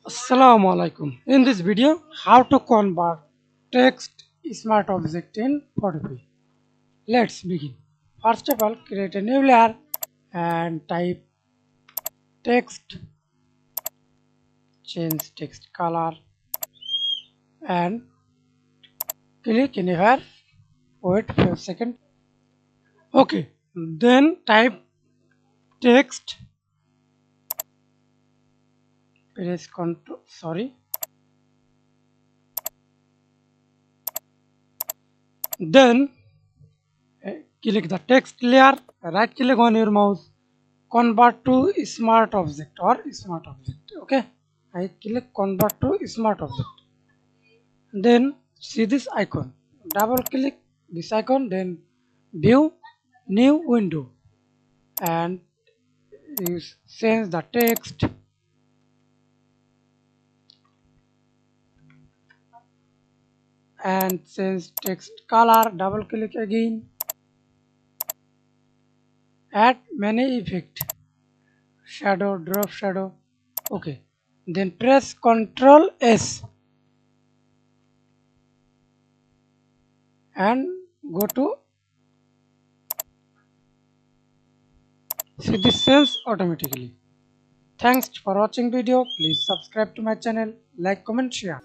Assalamu Walaikum. In this video, how to convert text smart object in Photopea. Let's begin. First of all, create a new layer and type text, change text color and click anywhere. Wait for a second. Okay, then type text, press control, then click the text layer, right click on your mouse, convert to smart object or smart object. Okay, I click convert to smart object. Then see this icon, double click this icon, then view new window and you change the text and change text color, double click again, add many effect, shadow, drop shadow. Okay, then press Ctrl S and go to see this change automatically. Thanks for watching video. Please subscribe to my channel, like, comment, share.